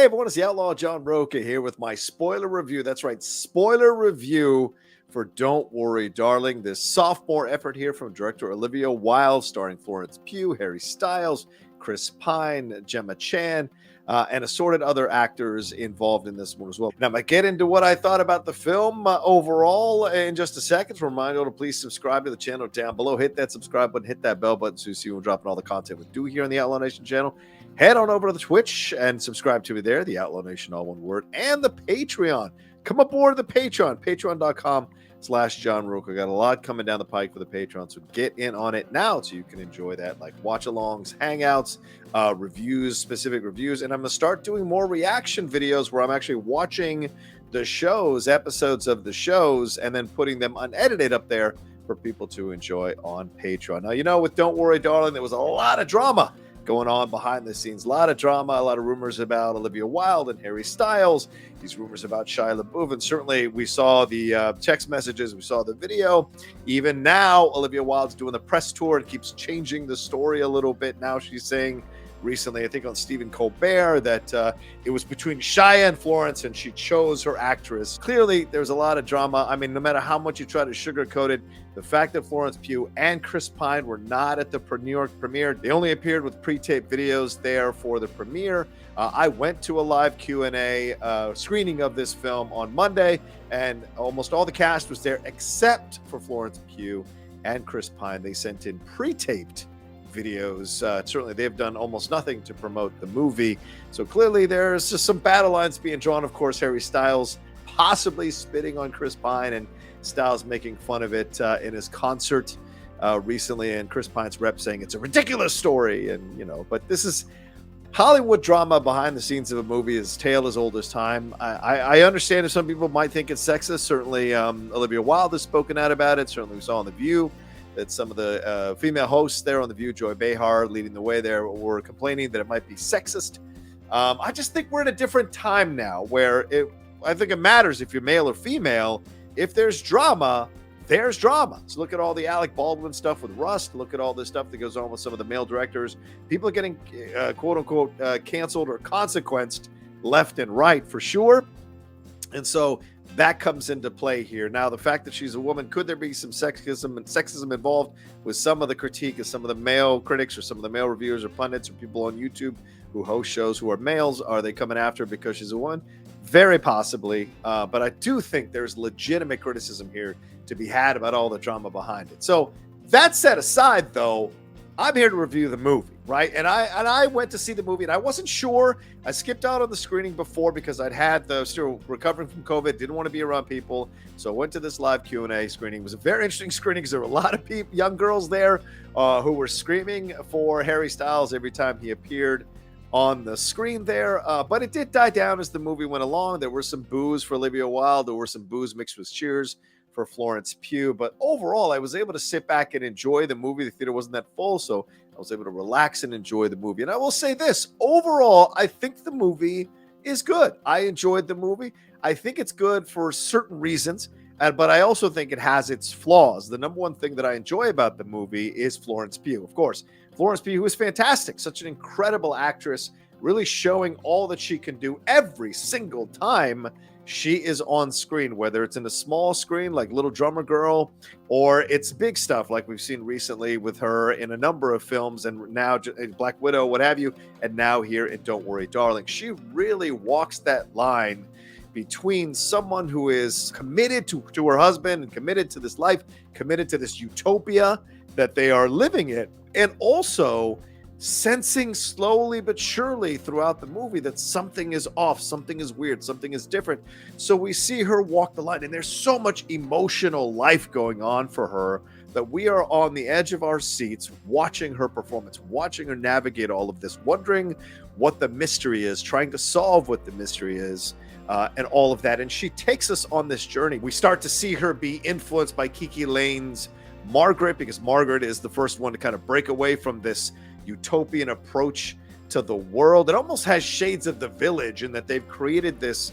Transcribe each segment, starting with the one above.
Hey everyone, it's the Outlaw John Rocha here with my spoiler review. That's right, spoiler review for Don't Worry, Darling. This sophomore effort here from director Olivia Wilde, starring Florence Pugh, Harry Styles, Chris Pine, Gemma Chan, and assorted other actors involved in this one as well. Now, I'm going to get into what I thought about the film overall in just a second. To remind you to please subscribe to the channel down below. Hit that subscribe button, hit that bell button so you see when we're dropping all the content we do here on the Outlaw Nation channel. Head on over to the Twitch and subscribe to me there, the Outlaw Nation, all one word, and the Patreon. Come aboard the Patreon, patreon.com/John Rocha. Got a lot coming down the pike for the Patreon, so get in on it now so you can enjoy that, like watch-alongs, hangouts, reviews, specific reviews, and I'm going to start doing more reaction videos where I'm actually watching the shows, episodes of the shows, and then putting them unedited up there for people to enjoy on Patreon. Now, you know, with Don't Worry, Darling, there was a lot of drama going on behind the scenes. A lot of drama, a lot of rumors about Olivia Wilde and Harry Styles, these rumors about Shia LaBeouf, and certainly we saw the text messages, we saw the video. Even now, Olivia Wilde's doing the press tour. It keeps changing the story a little bit. Now she's saying recently, I think on Stephen Colbert, that it was between Shia and Florence and she chose her actress. Clearly, there's a lot of drama. I mean, no matter how much you try to sugarcoat it, the fact that Florence Pugh and Chris Pine were not at the New York premiere, they only appeared with pre-taped videos there for the premiere. I went to a live Q&A screening of this film on Monday, and almost all the cast was there except for Florence Pugh and Chris Pine. They sent in pre-taped videos. Certainly they've done almost nothing to promote the movie. So clearly there's just some battle lines being drawn. Of course, Harry Styles possibly spitting on Chris Pine, and Styles making fun of it in his concert recently, and Chris Pine's rep saying it's a ridiculous story. And, you know, but this is Hollywood drama behind the scenes of a movie is tale as old as time. I understand if some people might think it's sexist. Certainly Olivia Wilde has spoken out about it. Certainly we saw on The View that some of the female hosts there on The View, Joy Behar leading the way there, were complaining that it might be sexist. I just think we're in a different time now where I think it matters if you're male or female. If there's drama, there's drama. So look at all the Alec Baldwin stuff with Rust. Look at all this stuff that goes on with some of the male directors. People are getting quote unquote canceled or consequenced left and right for sure. And so that comes into play here. Now, the fact that she's a woman, could there be some sexism involved with some of the critique of some of the male critics or some of the male reviewers or pundits or people on YouTube who host shows who are males? Are they coming after her because she's a woman? Very possibly. But I do think there's legitimate criticism here to be had about all the drama behind it. So that set aside, though, I'm here to review the movie, right? And I went to see the movie, and I wasn't sure. I skipped out on the screening before because still recovering from COVID, didn't want to be around people. So I went to this live Q&A screening. It was a very interesting screening because there were a lot of people, young girls there who were screaming for Harry Styles every time he appeared on the screen there. But it did die down as the movie went along. There were some boos for Olivia Wilde. There were some boos mixed with cheers for Florence Pugh. But overall, I was able to sit back and enjoy the movie. The theater wasn't that full, so I was able to relax and enjoy the movie. And I will say this, overall, I think the movie is good. I enjoyed the movie. I think it's good for certain reasons, but I also think it has its flaws. The number one thing that I enjoy about the movie is Florence Pugh. Of course, Florence Pugh, who is fantastic, such an incredible actress, really showing all that she can do every single time she is on screen, whether it's in a small screen like Little Drummer Girl, or it's big stuff like we've seen recently with her in a number of films, and now in Black Widow, what have you, and now here in Don't Worry, Darling. She really walks that line between someone who is committed to her husband and committed to this life, committed to this utopia that they are living in, and also sensing slowly but surely throughout the movie that something is off, something is weird, something is different. So we see her walk the line, and there's so much emotional life going on for her that we are on the edge of our seats watching her performance, watching her navigate all of this, wondering what the mystery is, trying to solve what the mystery is, and all of that. And she takes us on this journey. We start to see her be influenced by KIKI Layne's Margaret, because Margaret is the first one to kind of break away from this utopian approach to the world. It almost has shades of The Village in that they've created this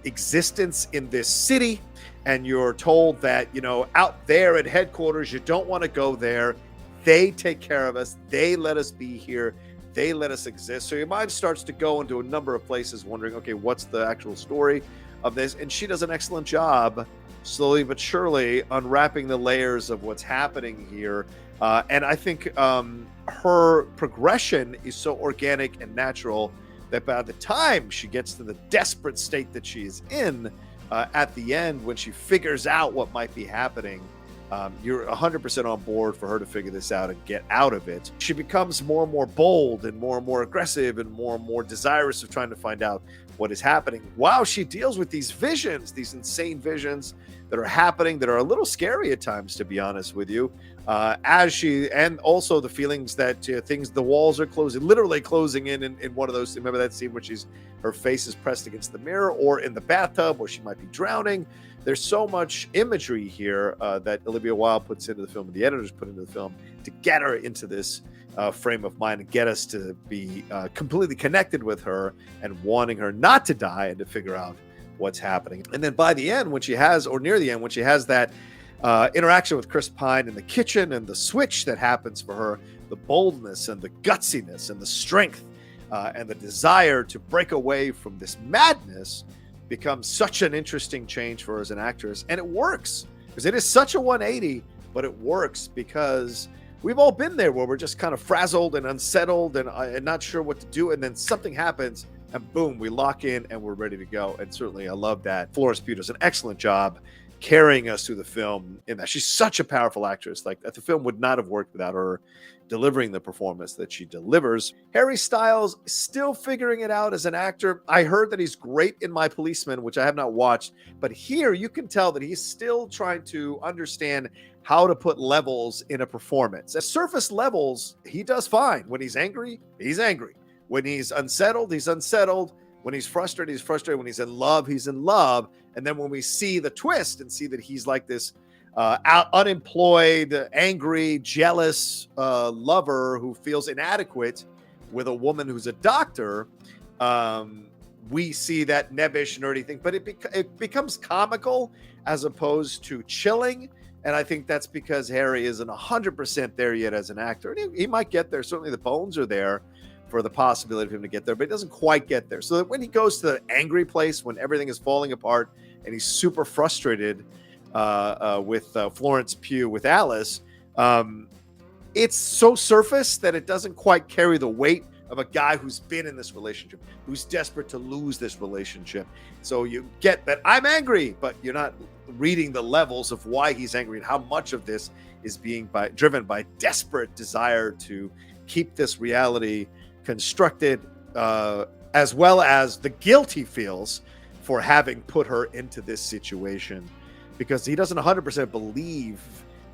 existence in this city, and you're told that, you know, out there at headquarters, you don't want to go there. They take care of us. They let us be here. they let us exist. So your mind starts to go into a number of places wondering, okay, what's the actual story of this? And she does an excellent job, slowly but surely, unwrapping the layers of what's happening here. And I think her progression is so organic and natural that by the time she gets to the desperate state that she is in at the end, when she figures out what might be happening, you're 100% on board for her to figure this out and get out of it. She becomes more and more bold and more aggressive and more desirous of trying to find out what is happening while she deals with these visions, these insane visions that are happening that are a little scary at times, to be honest with you. And also the feelings that the walls are closing, literally closing in one of those. Remember that scene where her face is pressed against the mirror, or in the bathtub where she might be drowning. There's so much imagery here that Olivia Wilde puts into the film, and the editors put into the film, to get her into this frame of mind and get us to be completely connected with her and wanting her not to die and to figure out what's happening. And then by the end, when she has that interaction with Chris Pine in the kitchen, and the switch that happens for her, the boldness and the gutsiness and the strength and the desire to break away from this madness becomes such an interesting change for her as an actress. And it works, because it is such a 180, but it works because we've all been there where we're just kind of frazzled and unsettled and not sure what to do, and then something happens and boom, we lock in and we're ready to go. And certainly I love that. Florence Pugh does an excellent job carrying us through the film in that. She's such a powerful actress. Like, the film would not have worked without her delivering the performance that she delivers. Harry Styles still figuring it out as an actor. I heard that he's great in My Policeman, which I have not watched, but here you can tell that he's still trying to understand how to put levels in a performance. At surface levels, he does fine. When he's angry, he's angry. When he's unsettled, he's unsettled. When he's frustrated, he's frustrated. When he's in love, he's in love. And then when we see the twist and see that he's like this unemployed, angry, jealous lover who feels inadequate with a woman who's a doctor, we see that nebbish, nerdy thing. But it becomes comical as opposed to chilling. And I think that's because Harry isn't 100% there yet as an actor. And he might get there. Certainly the bones are there for the possibility of him to get there, but he doesn't quite get there. So that when he goes to the angry place, when everything is falling apart and he's super frustrated with Florence Pugh, with Alice, it's so surface that it doesn't quite carry the weight of a guy who's been in this relationship, who's desperate to lose this relationship. So you get that I'm angry, but you're not reading the levels of why he's angry and how much of this is being driven by desperate desire to keep this reality constructed, as well as the guilt he feels for having put her into this situation, because he doesn't 100% believe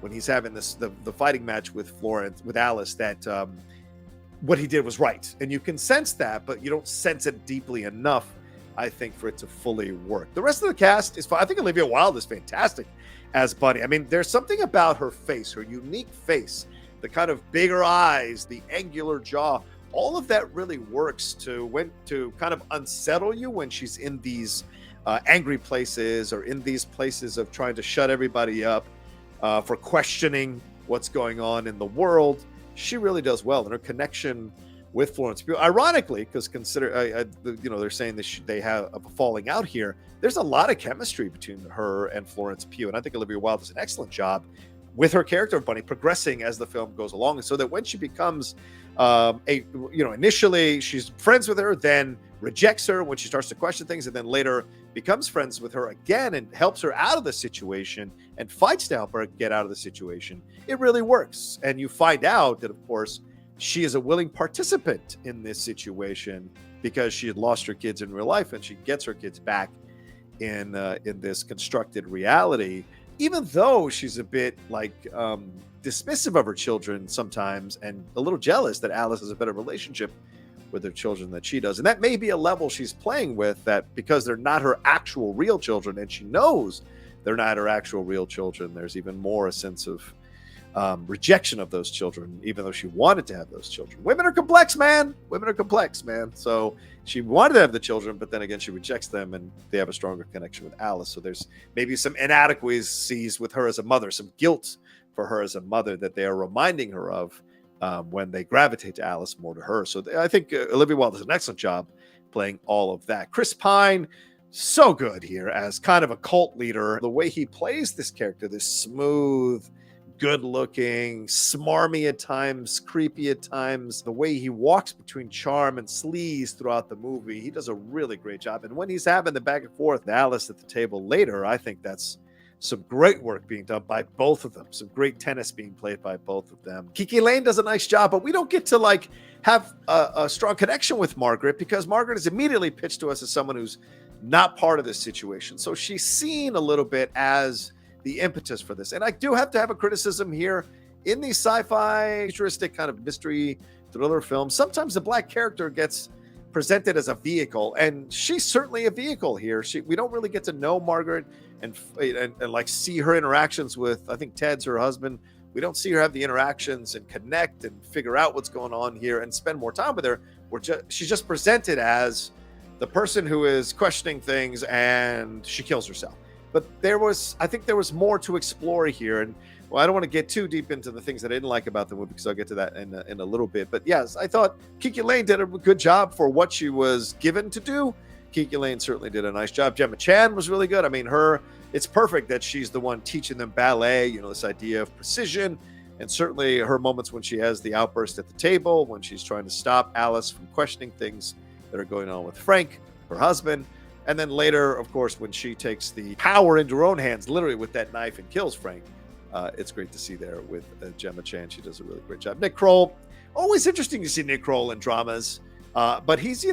when he's having the fighting match with Alice, that what he did was right. And you can sense that, but you don't sense it deeply enough, I think, for it to fully work. The rest of the cast is fine. I think Olivia Wilde is fantastic as Bunny. I mean, there's something about her face, her unique face, the kind of bigger eyes, the angular jaw. All of that really works to kind of unsettle you when she's in these angry places, or in these places of trying to shut everybody up for questioning what's going on in the world. She really does well. And her connection with Florence Pugh, ironically, because they're saying that they have a falling out here. There's a lot of chemistry between her and Florence Pugh, and I think Olivia Wilde does an excellent job with her character of Bunny progressing as the film goes along, and so that when she becomes initially she's friends with her, then rejects her when she starts to question things, and then later becomes friends with her again and helps her out of the situation and fights to help her get out of the situation. It really works. And you find out that, of course, she is a willing participant in this situation because she had lost her kids in real life, and she gets her kids back in this constructed reality, even though she's a bit dismissive of her children sometimes, and a little jealous that Alice has a better relationship with her children than she does. And that may be a level she's playing with, that because they're not her actual real children, and she knows they're not her actual real children, there's even more a sense of rejection of those children, even though she wanted to have those children. Women are complex, man. So she wanted to have the children, but then again, she rejects them, and they have a stronger connection with Alice. So there's maybe some inadequacies with her as a mother, some guilt for her as a mother that they are reminding her of when they gravitate to Alice more to her. So I think Olivia Wilde does an excellent job playing all of that. Chris Pine, so good here as kind of a cult leader. The way he plays this character, this smooth, good looking, smarmy at times, creepy at times, the way he walks between charm and sleaze throughout the movie, he does a really great job. And when he's having the back and forth with Alice at the table later, I think that's some great work being done by both of them. Some great tennis being played by both of them. KIKI Layne does a nice job, but we don't get to like have a strong connection with Margaret because Margaret is immediately pitched to us as someone who's not part of this situation. So she's seen a little bit as the impetus for this. And I do have to have a criticism here. In these sci-fi, futuristic kind of mystery thriller films, sometimes the black character gets presented as a vehicle, and she's certainly a vehicle here. We don't really get to know Margaret and like see her interactions with, I think Ted's her husband. We don't see her have the interactions and connect and figure out what's going on here and spend more time with her. She's just presented as the person who is questioning things, and she kills herself. But I think there was more to explore here. And well, I don't want to get too deep into the things that I didn't like about the movie because I'll get to that in a little bit. But yes, I thought KIKI Layne did a good job for what she was given to do. KIKI Layne certainly did a nice job. GEMMA Chan was really good. I mean, it's perfect that she's the one teaching them ballet, this idea of precision. And certainly her moments when she has the outburst at the table, when she's trying to stop Alice from questioning things that are going on with Frank, her husband. And then later, of course, when she takes the power into her own hands, literally with that knife, and kills Frank. It's great to see there with GEMMA Chan. She does a really great job. Nick Kroll, always interesting to see Nick Kroll in dramas. But he's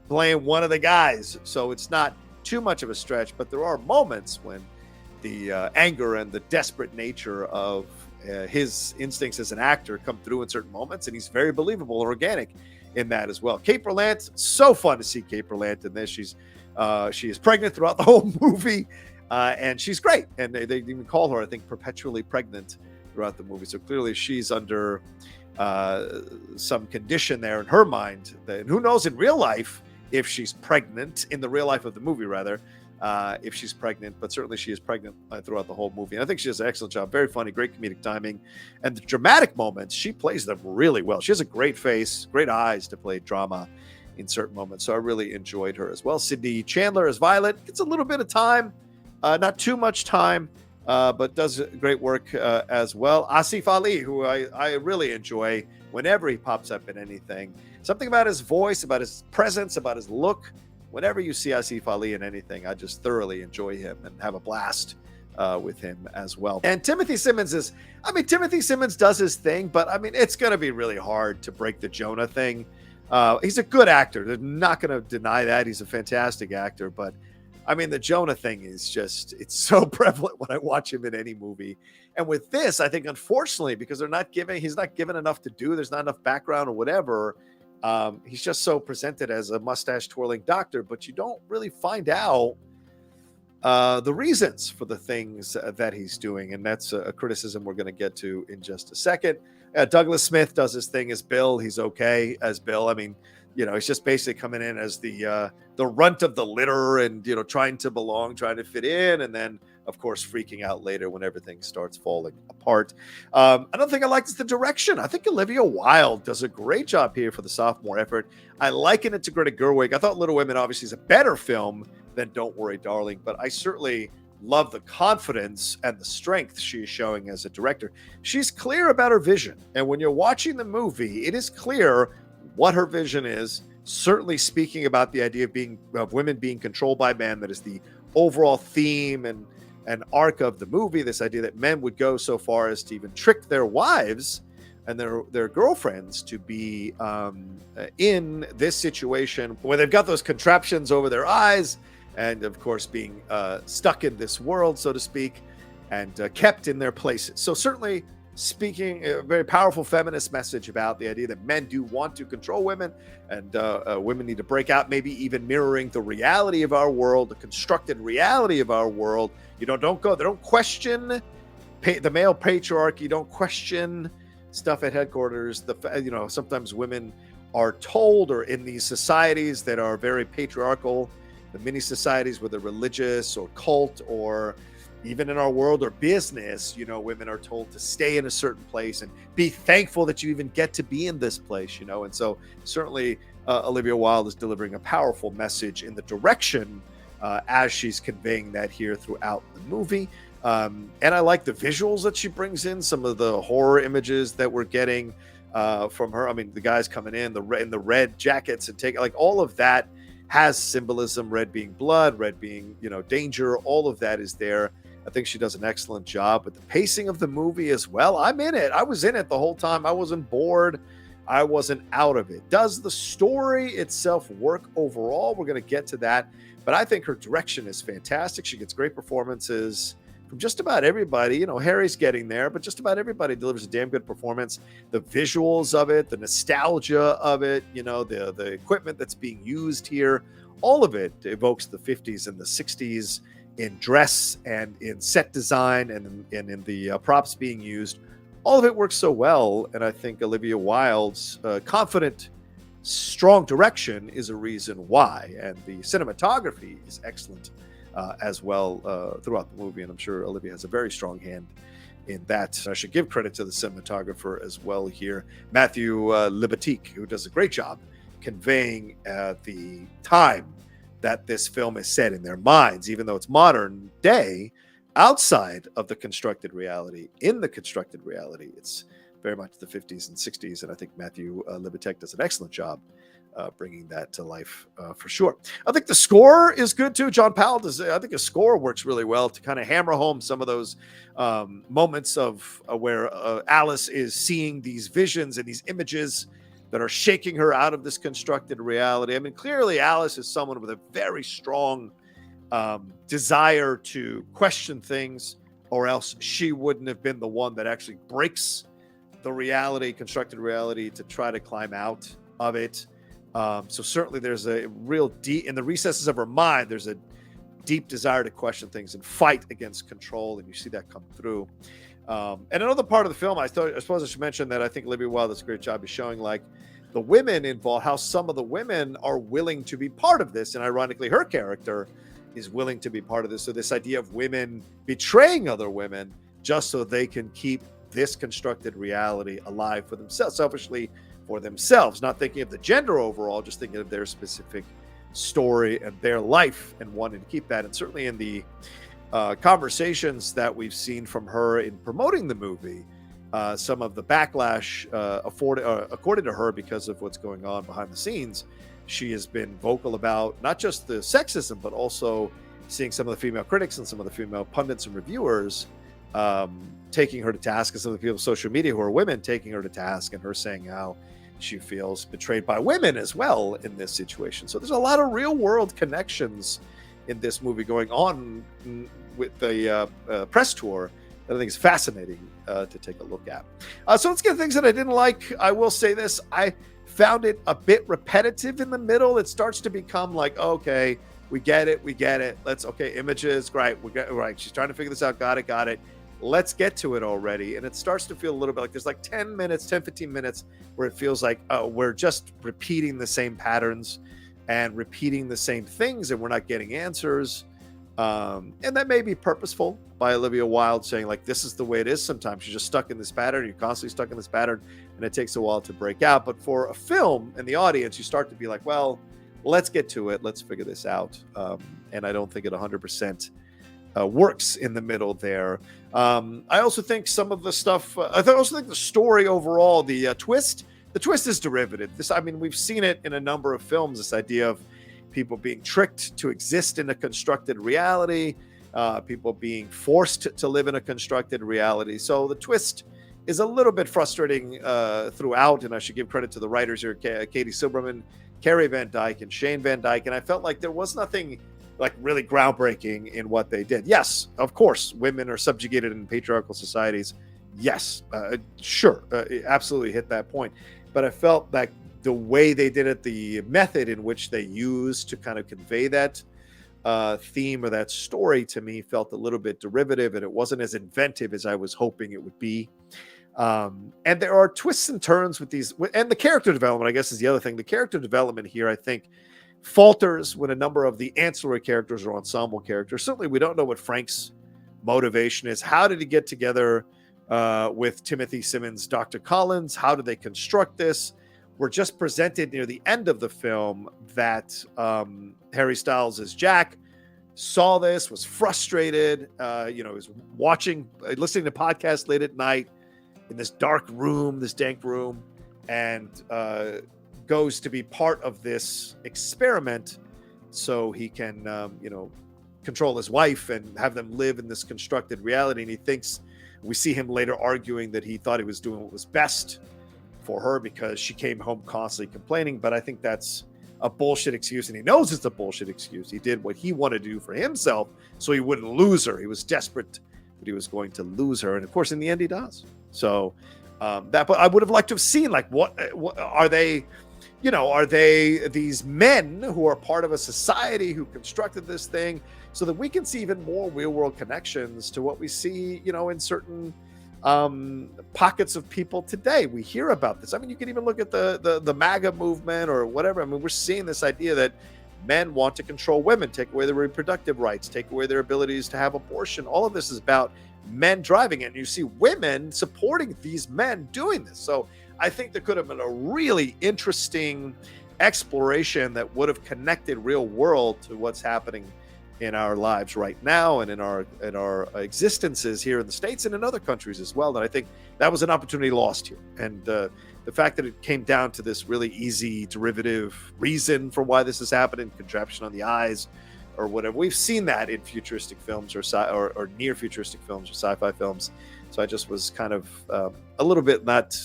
playing one of the guys. So it's not too much of a stretch. But there are moments when the anger and the desperate nature of his instincts as an actor come through in certain moments. And he's very believable and organic in that as well. KATE BERLANT, so fun to see KATE BERLANT in this. She is pregnant throughout the whole movie, and she's great. And they even call her, I think, perpetually pregnant throughout the movie. So clearly she's under some condition there in her mind. And who knows in real life if she's pregnant, in the real life of the movie, rather, if she's pregnant. But certainly she is pregnant throughout the whole movie. And I think she does an excellent job. Very funny, great comedic timing. And the dramatic moments, she plays them really well. She has a great face, great eyes to play drama in certain moments. So I really enjoyed her as well. Sydney Chandler as Violet gets a little bit of time, not too much time, but does great work as well. Asif Ali, who I really enjoy whenever he pops up in anything. Something about his voice, about his presence, about his look. Whenever you see Asif Ali in anything, I just thoroughly enjoy him and have a blast with him as well. And Timothy Simmons does his thing, but I mean, it's going to be really hard to break the Jonah thing. He's a good actor. They're not going to deny that. He's a fantastic actor. But, I mean, the Jonah thing is just, it's so prevalent when I watch him in any movie. And with this, I think, unfortunately, because he's not given enough to do, there's not enough background or whatever, he's just so presented as a mustache-twirling doctor, but you don't really find out the reasons for the things that he's doing. And that's a criticism we're going to get to in just a second. Douglas Smith does his thing as Bill. He's okay as Bill. I mean, he's just basically coming in as the runt of the litter and, trying to belong, trying to fit in. And then, of course, freaking out later when everything starts falling apart. Another thing I liked is the direction. I think Olivia Wilde does a great job here for the sophomore effort. I liken it to Greta Gerwig. I thought Little Women obviously is a better film than Don't Worry, Darling, but I certainly love the confidence and the strength she is showing as a director. She's clear about her vision. And when you're watching the movie, it is clear what her vision is, certainly speaking about the idea of women being controlled by men. That is the overall theme and arc of the movie. This idea that men would go so far as to even trick their wives and their girlfriends to be in this situation where they've got those contraptions over their eyes, and of course being stuck in this world, so to speak, and kept in their places. So certainly speaking a very powerful feminist message about the idea that men do want to control women, and women need to break out, maybe even mirroring the reality of our world, the constructed reality of our world. They don't question the male patriarchy, don't question stuff at headquarters. Sometimes women are told, or in these societies that are very patriarchal, the mini societies, whether religious or cult or even in our world or business, you know, women are told to stay in a certain place and be thankful that you even get to be in this place, you know. And so certainly Olivia Wilde is delivering a powerful message in the direction as she's conveying that here throughout the movie. And I like the visuals that she brings in, some of the horror images that we're getting from her. I mean, the guys coming in the red jackets and take like all of that has symbolism, red being blood, red being, you know, danger. All of that is there. I think she does an excellent job with the pacing of the movie as well. I'm in it. I was in it the whole time. I wasn't bored. I wasn't out of it. Does the story itself work overall? We're going to get to that. But I think her direction is fantastic. She gets great performances from just about everybody. You know, Harry's getting there, but just about everybody delivers a damn good performance. The visuals of it, the nostalgia of it, you know, the equipment that's being used here, all of it evokes the 50s and the 60s in dress and in set design and in the props being used. All of it works so well. And I think Olivia Wilde's confident, strong direction is a reason why. And the cinematography is excellent as well throughout the movie. And I'm sure Olivia has a very strong hand in that. I should give credit to the cinematographer as well here, Matthew Libatique, who does a great job conveying the time that this film is set in their minds, even though it's modern day, outside of the constructed reality. In the constructed reality, it's very much the 50s and 60s, and I think Matthew Libatique does an excellent job bringing that to life for sure. I think the score is good too. John Powell does. I think his score works really well to kind of hammer home some of those moments of where Alice is seeing these visions and these images that are shaking her out of this constructed reality. I mean, clearly Alice is someone with a very strong desire to question things, or else she wouldn't have been the one that actually breaks the reality, constructed reality, to try to climb out of it. So certainly there's a real deep, in the recesses of her mind, there's a deep desire to question things and fight against control, and you see that come through. And another part of the film, I suppose I should mention that I think Olivia Wilde does a great job of showing like the women involved, how some of the women are willing to be part of this. And ironically, her character is willing to be part of this. So this idea of women betraying other women just so they can keep this constructed reality alive for themselves, selfishly for themselves, not thinking of the gender overall, just thinking of their specific story and their life and wanting to keep that. And certainly in the conversations that we've seen from her in promoting the movie, some of the backlash according to her because of what's going on behind the scenes, she has been vocal about not just the sexism, but also seeing some of the female critics and some of the female pundits and reviewers taking her to task, and some of the people on social media who are women taking her to task, and her saying how she feels betrayed by women as well in this situation. So there's a lot of real world connections in this movie going on with the press tour that I think is fascinating to take a look at. So let's get things that I didn't like. I will say this. I found it a bit repetitive in the middle. It starts to become like, okay, we get it. Let's, okay, images, right. Right. She's trying to figure this out. Got it. Let's get to it already. And it starts to feel a little bit like there's like 10 minutes, 10, 15 minutes where it feels like we're just repeating the same patterns and repeating the same things, and we're not getting answers. And that may be purposeful by Olivia Wilde, saying like, this is the way it is sometimes. You're just stuck in this pattern. You're constantly stuck in this pattern, and it takes a while to break out. But for a film and the audience, you start to be like, well, let's get to it. Let's figure this out. And I don't think it 100% works in the middle there. I also think some of the stuff, I also think the story overall, the twist is derivative. I mean, we've seen it in a number of films, this idea of people being tricked to exist in a constructed reality, people being forced to live in a constructed reality. So the twist is a little bit frustrating throughout, and I should give credit to the writers here, Katie Silberman, Carrie Van Dyke, and Shane Van Dyke, and I felt like there was nothing like really groundbreaking in what they did. Yes, of course, women are subjugated in patriarchal societies. Yes, sure, absolutely hit that point. But I felt like the way they did it, the method in which they used to kind of convey that theme or that story, to me felt a little bit derivative, and it wasn't as inventive as I was hoping it would be. And there are twists and turns with these, and the character development, I guess, is the other thing. The character development here, I think, falters when a number of the ancillary characters or ensemble characters. Certainly, we don't know what Frank's motivation is. How did he get together with Timothy Simmons, Dr. Collins? How did they construct this? We're just presented near the end of the film that Harry Styles as Jack saw this, was frustrated, was listening to podcasts late at night in this dark room, this dank room, and goes to be part of this experiment so he can, control his wife and have them live in this constructed reality. And he thinks, we see him later arguing that he thought he was doing what was best for her because she came home constantly complaining. But I think that's a bullshit excuse, and he knows it's a bullshit excuse. He did what he wanted to do for himself so he wouldn't lose her. He was desperate that he was going to lose her, and of course in the end he does. So but I would have liked to have seen, like, what are they, are they these men who are part of a society who constructed this thing, so that we can see even more real world connections to what we see, in certain pockets of people today. We hear about this. I mean, you can even look at the MAGA movement or whatever. I mean, we're seeing this idea that men want to control women, take away their reproductive rights, take away their abilities to have abortion. All of this is about men driving it. And you see women supporting these men doing this. So I think there could have been a really interesting exploration that would have connected real world to what's happening in our lives right now and in our existences here in the States and in other countries as well. And I think that was an opportunity lost here. And the fact that it came down to this really easy derivative reason for why this is happening, contraption on the eyes or whatever, we've seen that in futuristic films or near futuristic films or sci-fi films. So I just was kind of a little bit not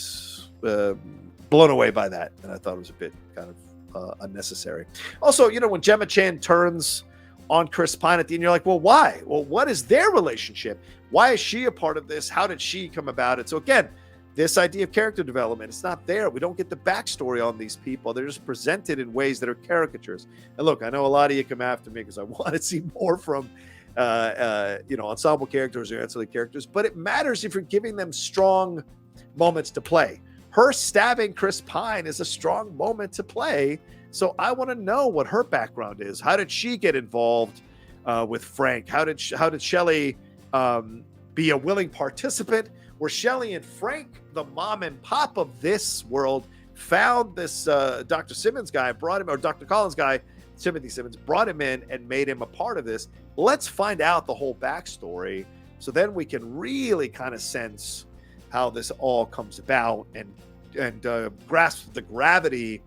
blown away by that, and I thought it was a bit kind of unnecessary. Also, when Gemma Chan turns on Chris Pine at the end, you're like, well, why? Well, what is their relationship? Why is she a part of this? How did she come about it? So again, this idea of character development, it's not there. We don't get the backstory on these people. They're just presented in ways that are caricatures. And look, I know a lot of you come after me because I want to see more from ensemble characters or ancillary characters, but it matters if you're giving them strong moments to play. Her stabbing Chris Pine is a strong moment to play. So I want to know what her background is. How did she get involved with Frank? How did Shelley be a willing participant? Were Shelley and Frank the mom and pop of this world? Found this Dr. Simmons guy, brought him, or Dr. Collins guy, Timothy Simmons, brought him in and made him a part of this. Let's find out the whole backstory, so then we can really kind of sense how this all comes about and grasp the gravity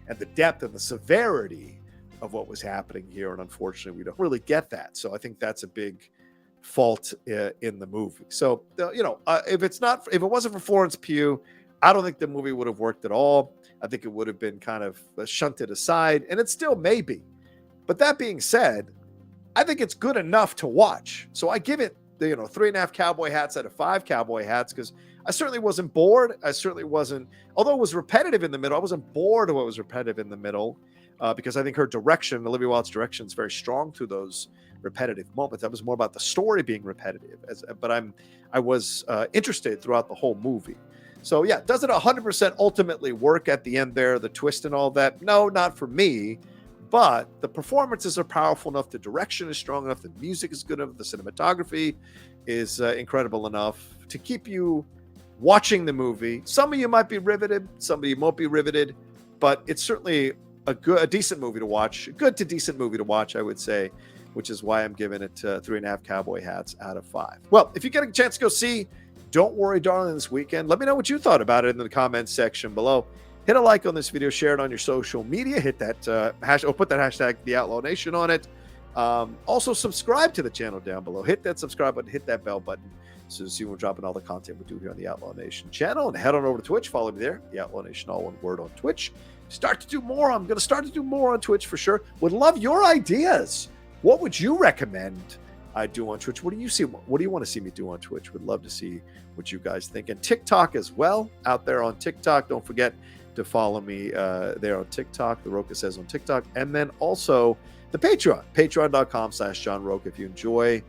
and the depth and the severity of what was happening here. And unfortunately, we don't really get that. So I think that's a big fault in the movie. So, if it wasn't for Florence Pugh, I don't think the movie would have worked at all. I think it would have been kind of shunted aside, and it still may be. But that being said, I think it's good enough to watch. So I give it 3.5 cowboy hats out of 5 cowboy hats, because I certainly wasn't bored. I certainly wasn't, although it was repetitive in the middle, I wasn't bored of what was repetitive in the middle, because I think her direction, Olivia Wilde's direction, is very strong through those repetitive moments. That was more about the story being repetitive, but I was interested throughout the whole movie. So yeah, does it 100% ultimately work at the end there, the twist and all that? No, not for me. But the performances are powerful enough, the direction is strong enough, the music is good enough, the cinematography is incredible enough to keep you watching the movie. Some of you might be riveted, some of you won't be riveted, but it's certainly a decent movie to watch, a good to decent movie to watch, I would say, which is why I'm giving it 3.5 cowboy hats out of 5. Well, if you get a chance to go see Don't Worry, Darling this weekend, let me know what you thought about it in the comments section below. Hit a like on this video, share it on your social media, hit that put that hashtag The Outlaw Nation on it. Also subscribe to the channel down below. Hit that subscribe button, hit that bell button, so you we're dropping all the content we do here on the Outlaw Nation channel. And head on over to Twitch, follow me there, The Outlaw Nation, all one word, on Twitch. I'm going to start to do more on Twitch for sure. Would love your ideas. What would you recommend I do on Twitch? What do you see? What do you want to see me do on Twitch? Would love to see what you guys think. And TikTok as well, out there on TikTok. Don't forget to follow me there on TikTok, the Rocha Says on TikTok. And then also the Patreon, patreon.com/John Rocha. If you enjoy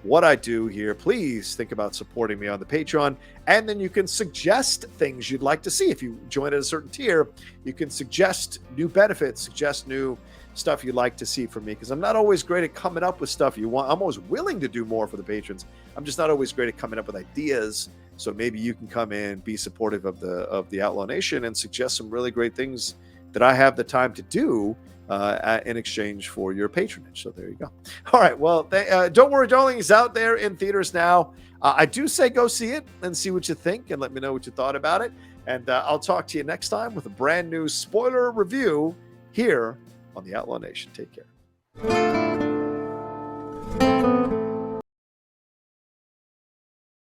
what I do here, please think about supporting me on the Patreon. And then you can suggest things you'd like to see. If you join at a certain tier, you can suggest new benefits, suggest new stuff you'd like to see from me, because I'm not always great at coming up with stuff you want. I'm always willing to do more for the patrons. I'm just not always great at coming up with ideas. So maybe you can come in, be supportive of the Outlaw Nation, and suggest some really great things that I have the time to do in exchange for your patronage. So there you go. All right. Well, Don't Worry, Darling is out there in theaters now. I do say go see it and see what you think, and let me know what you thought about it. And I'll talk to you next time with a brand new spoiler review here on the Outlaw Nation. Take care.